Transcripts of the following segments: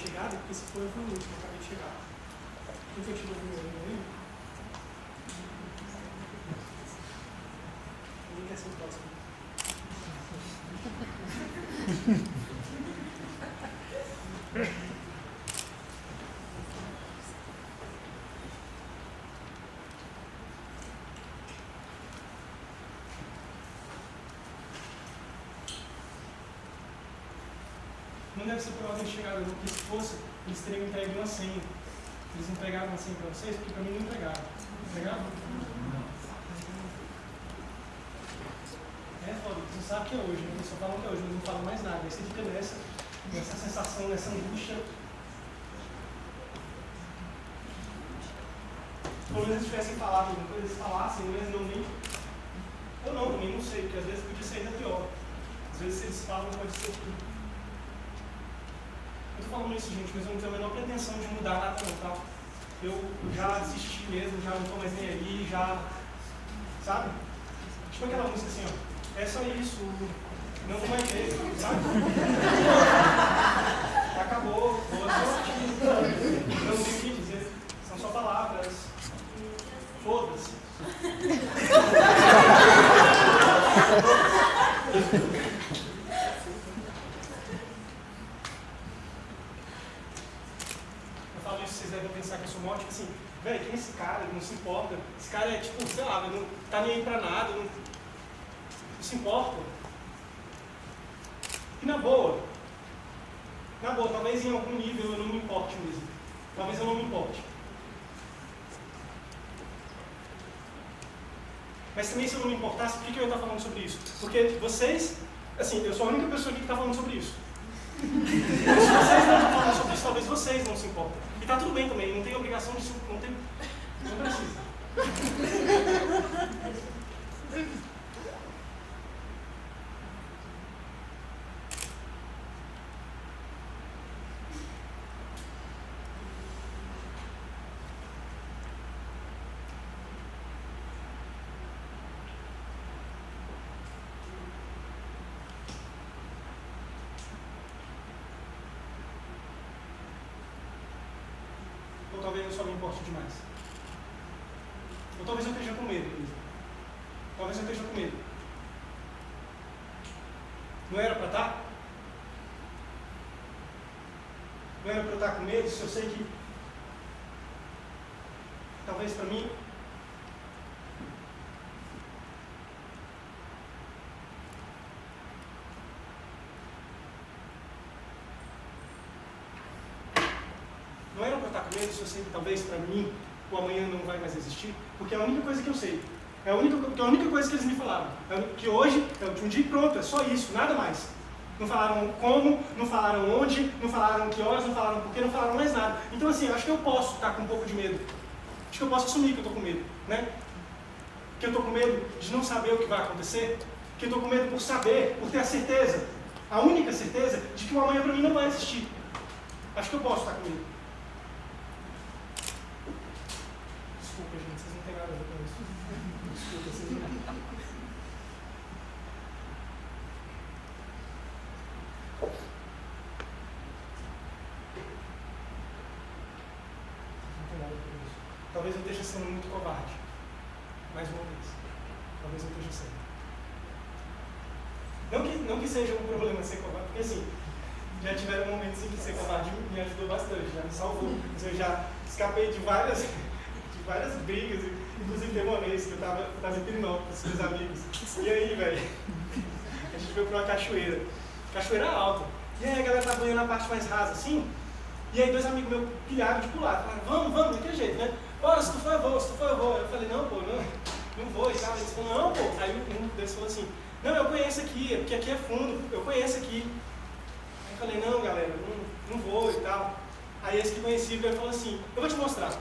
chegada, porque se for eu fui o último, eu acabei de chegar. Quem foi que chegou primeiro? Ninguém? Ninguém quer ser o próximo. Não deve ser por ordem de chegada, porque se fosse, eles teriam entregue uma senha. Eles entregaram uma senha para vocês, porque para mim não entregaram. Entregaram? É foda, você sabe que é hoje, né? Eles só falam que é hoje, mas não falam mais nada. Aí você fica nessa sensação, nessa angústia. Pelo menos eles tivessem falado alguma coisa, eles falassem, mas não nem. Eu não, também não sei, porque às vezes podia ser ainda pior. Às vezes se eles falam, pode ser tudo. Eu estou falando isso, gente, mas eu não tenho a menor pretensão de mudar nada não, tá? Eu já desisti mesmo, já não estou mais nem aí, já... Sabe? Tipo aquela música assim, ó. É só isso, não vai ter, sabe? Acabou, boa sorte. Não tem o que dizer, são só palavras. Foda-se. Vocês devem pensar que eu sou morto, tipo assim, velho, quem é esse cara? Ele não se importa. Esse cara é tipo, sei lá, não tá nem aí pra nada, não se importa. E na boa, talvez em algum nível eu não me importe mesmo. Talvez eu não me importe. Mas também se eu não me importasse, por que eu ia estar falando sobre isso? Porque vocês, assim, eu sou a única pessoa aqui que está falando sobre isso. Se vocês não estão falando sobre isso, talvez vocês não se importem. E tá tudo bem também, não tem obrigação de se... Não precisa. Ou talvez eu só me importe demais. Ou talvez eu esteja com medo, Luísa. Talvez eu esteja com medo. Não era para estar? Não era para eu estar com medo se eu sei que talvez para mim não era para eu estar com medo se eu sei que talvez para mim o amanhã não vai mais existir, porque é a única coisa que eu sei. É a única coisa que eles me falaram. Que hoje é o último dia e pronto, é só isso, nada mais. Não falaram como, não falaram onde, não falaram que horas, não falaram por quê, não falaram mais nada. Então assim, eu acho que eu posso estar com um pouco de medo. Acho que eu posso assumir que eu estou com medo, né? Que eu estou com medo de não saber o que vai acontecer, que eu estou com medo por saber, por ter a certeza, a única certeza de que o amanhã para mim não vai existir. Acho que eu posso estar com medo. Desculpa, gente, vocês não têm nada a ver com isso. Desculpa, vocês não. Talvez eu esteja sendo muito covarde. Mais uma vez. Talvez eu esteja sendo. Não que seja um problema ser covarde, porque assim, já tiveram momentos em que ser covarde me ajudou bastante, já me salvou. Eu já escapei de várias brigas, inclusive teve uma vez que eu tava em Pirinópolis com os amigos. E aí, velho, a gente foi pra uma cachoeira alta. E aí a galera tava banhando na parte mais rasa, assim. E aí dois amigos meus pilharam de pular. Falaram, vamos, daquele jeito, né? Bora, se tu for eu vou. Eu falei, não, pô, não vou e tal. Eles falaram, não, pô. Aí um deles falou assim, não, eu conheço aqui, porque aqui é fundo, eu conheço aqui. Aí eu falei, não, galera, não vou e tal. Aí esse que conhecia ele falou assim, eu vou te mostrar.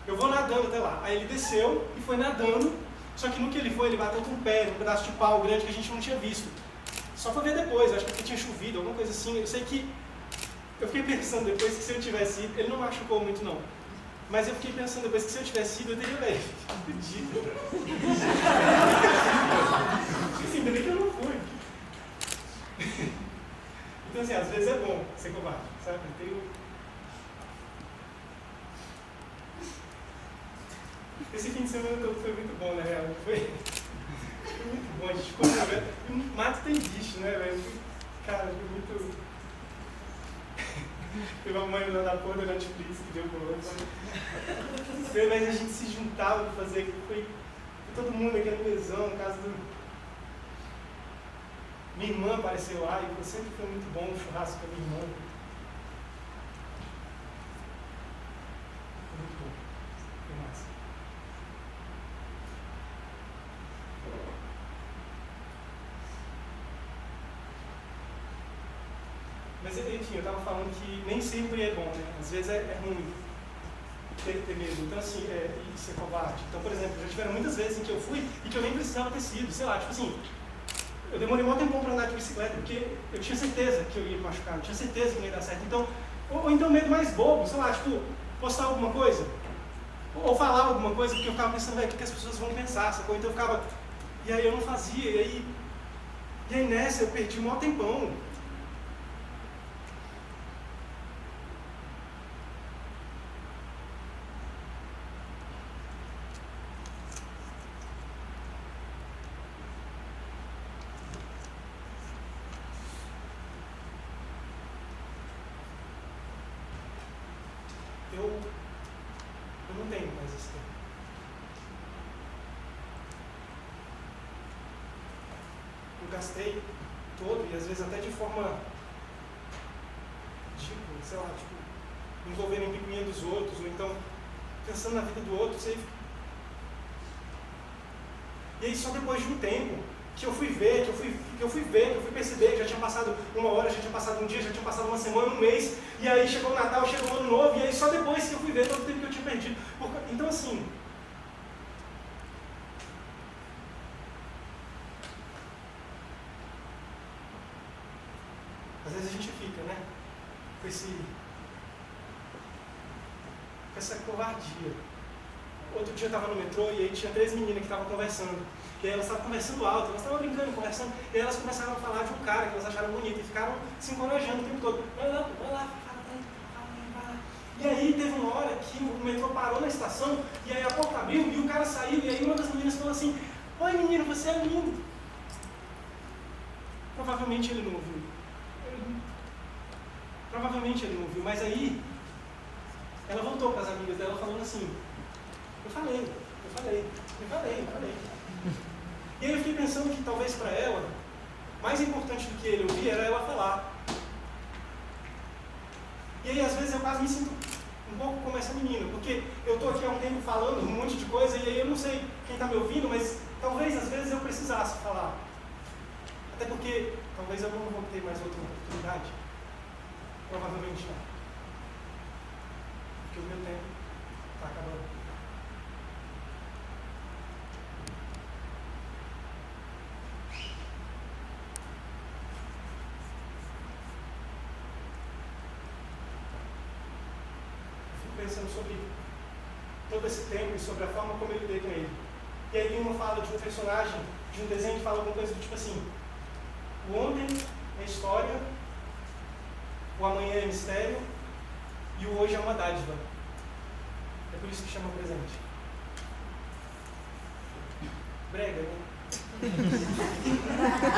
Eu vou nadando até lá. Aí ele desceu e foi nadando, só que no que ele foi, ele bateu com o pé, um pedaço de pau grande que a gente não tinha visto. Só foi ver depois, acho que porque tinha chovido, alguma coisa assim. Eu sei que eu fiquei pensando depois que se eu tivesse ido, ele não machucou muito não. Mas eu fiquei pensando depois que se eu tivesse ido, eu teria velho. Pedido. Assim, ainda bem que eu não fui. Então assim, às vezes é bom ser covarde, sabe? Esse fim de semana todo foi muito bom, na real. Foi muito bom, a gente ficou jogando. O mato tem bicho, né, velho? Cara, foi muito. Teve uma mãe lá da porra da Netflix que deu bom. Mas a gente se juntava pra fazer. Foi todo mundo aqui no mesão, na casa do. Minha irmã apareceu lá e sempre foi muito bom o churrasco com a minha irmã. Muito bom. Foi massa. Mas enfim, eu estava falando que nem sempre é bom, né? Às vezes é ruim ter medo. Então assim, e ser covarde. Então, por exemplo, já tiveram muitas vezes em que eu fui e que eu nem precisava ter sido, sei lá, tipo assim, eu demorei um tempão para andar de bicicleta, porque eu tinha certeza que eu ia me machucar, eu tinha certeza que não ia dar certo. Então, ou então medo mais bobo, sei lá, tipo, postar alguma coisa, ou falar alguma coisa, porque eu ficava pensando, velho, o que as pessoas vão pensar, sacou? Então eu ficava, e aí eu não fazia, e aí nessa eu perdi um maior tempão. Eu não tenho mais esse tempo. Eu gastei todo, e às vezes até de forma, sei lá, me envolvendo em picuinha dos outros, ou então pensando na vida do outro, sei. E aí só depois de um tempo que eu fui perceber que já tinha passado uma hora, já tinha passado um dia, já tinha passado uma semana, um mês, e aí chegou o Natal, chegou o Ano Novo, e aí só depois que eu fui ver todo o tempo que eu tinha perdido. Então assim, às vezes a gente fica, né, com essa covardia. Outro dia eu estava no metrô e aí tinha 3 meninas que estavam conversando. E aí elas estavam conversando alto, elas estavam brincando, conversando, e aí elas começaram a falar de um cara que elas acharam bonito e ficaram se encorajando o tempo todo. Vai lá, fala. E aí teve uma hora que o metrô parou na estação, e aí a porta abriu e o cara saiu, e aí uma das meninas falou assim, oi menino, você é lindo. Provavelmente ele não ouviu. Mas aí ela voltou para as amigas dela falando assim, eu falei. E aí eu fiquei pensando que talvez para ela, mais importante do que ele ouvir era ela falar. E aí às vezes eu quase me sinto um pouco como essa menina, porque eu estou aqui há um tempo falando um monte de coisa e aí eu não sei quem está me ouvindo, mas talvez às vezes eu precisasse falar. Até porque talvez eu não vou ter mais outra oportunidade. Provavelmente não. Porque o meu tempo está acabando. Pensando sobre todo esse tempo e sobre a forma como eu lidei com ele. E aí tem uma fala de um personagem, de um desenho que fala alguma coisa do tipo assim, o ontem é história, o amanhã é mistério e o hoje é uma dádiva. É por isso que chama presente. Brega, né?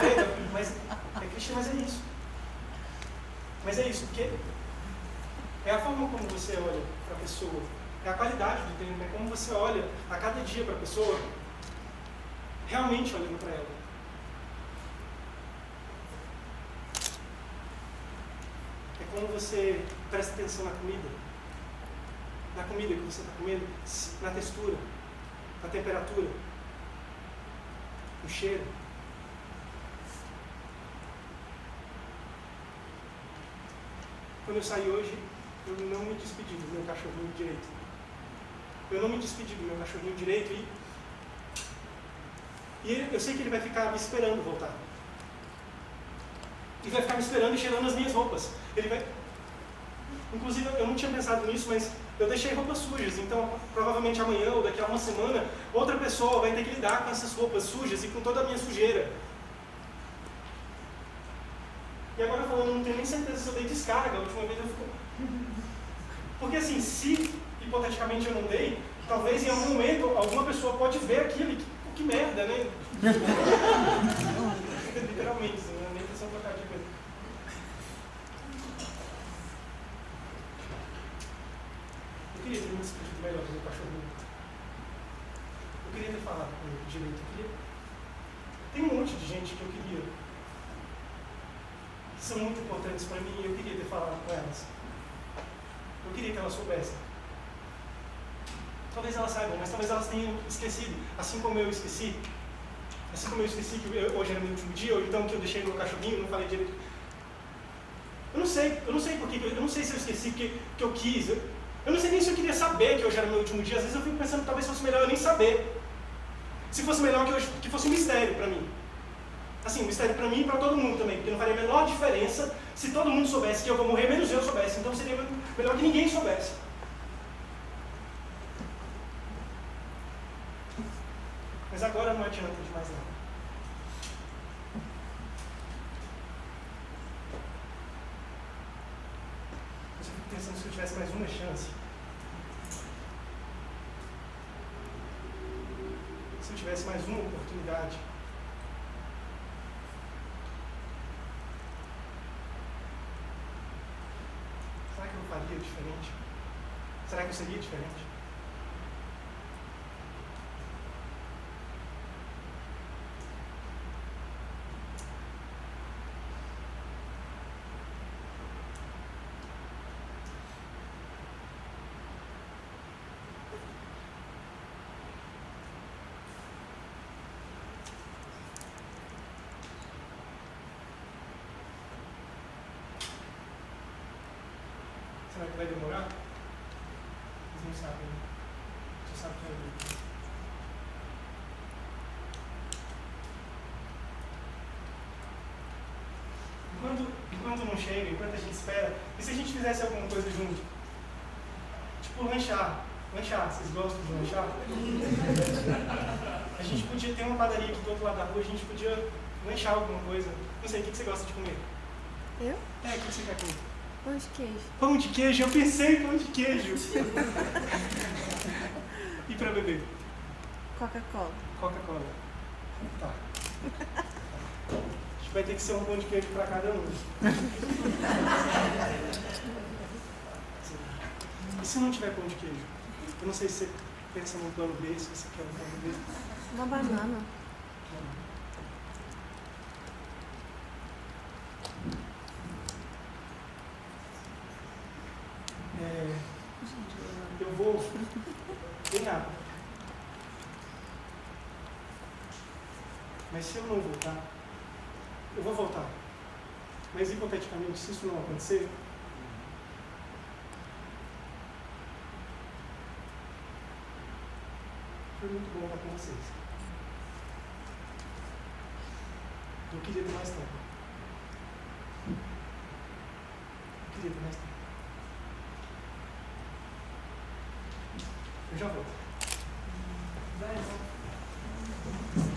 Brega, mas é clichê, mas é isso. Mas é isso, porque é a forma como você olha para a pessoa, é a qualidade do tempo, é como você olha a cada dia para a pessoa, realmente olhando para ela. É como você presta atenção na comida que você está comendo, na textura, na temperatura, no cheiro. Quando eu saí hoje, eu não me despedi do meu cachorrinho direito. E eu sei que ele vai ficar me esperando voltar. E vai ficar me esperando e cheirando as minhas roupas. Inclusive, eu não tinha pensado nisso, mas eu deixei roupas sujas. Então, provavelmente amanhã ou daqui a uma semana, outra pessoa vai ter que lidar com essas roupas sujas e com toda a minha sujeira. E agora falando, eu não tenho nem certeza se eu dei descarga. A última vez eu fico... Porque assim, se hipoteticamente eu não dei, Talvez em algum momento alguma pessoa pode ver aquilo e que merda, né? Literalmente, não é nem questão de trocar de coisa. Eu queria ter me explicar melhor do meu cachorrinho. Eu queria ter falado com ele direito. Tem um monte de gente que eu queria, que são muito importantes para mim, e eu queria ter falado com elas. Eu queria que elas soubessem. Talvez elas saibam, mas talvez elas tenham esquecido, assim como eu esqueci. Assim como eu esqueci que hoje era meu último dia, ou então que eu deixei meu cachorrinho, não falei direito. Eu não sei porquê, eu não sei se eu esqueci porque que eu quis. Eu não sei nem se eu queria saber que hoje era meu último dia. Às vezes eu fico pensando que talvez fosse melhor eu nem saber. Se fosse melhor que fosse um mistério para mim. Assim, um mistério para mim e para todo mundo também, porque não faria a menor diferença se todo mundo soubesse que eu vou morrer, menos eu soubesse. Então seria melhor que ninguém soubesse. Mas agora não adianta de mais nada. Eu só fico pensando se eu tivesse mais uma chance. Se eu tivesse mais uma oportunidade. Será que eu faria diferente? Será que eu seria diferente? Será que vai demorar? Eles não sabem. Você sabe que vai vir. Enquanto não chega, enquanto a gente espera, e se a gente fizesse alguma coisa junto? Tipo lanchar. Lanchar, vocês gostam de lanchar? A gente podia ter uma padaria aqui do outro lado da rua, a gente podia lanchar alguma coisa. Não sei, o que você gosta de comer? Eu? O que você quer comer? Pão de queijo. Pão de queijo, eu pensei em pão de queijo. E pra beber? Coca-Cola. Coca-Cola. Tá. Acho que vai ter que ser um pão de queijo pra cada um. E se não tiver pão de queijo? Eu não sei se você pensa num plano B, se você quer um plano B. Uma banana. Eu vou bem rápido. Mas se eu não voltar, eu vou voltar. Mas hipoteticamente, se isso não acontecer, foi muito bom estar com vocês. Eu queria ter mais tempo. Eu queria ter mais tempo. Eu já volto. Vai, não.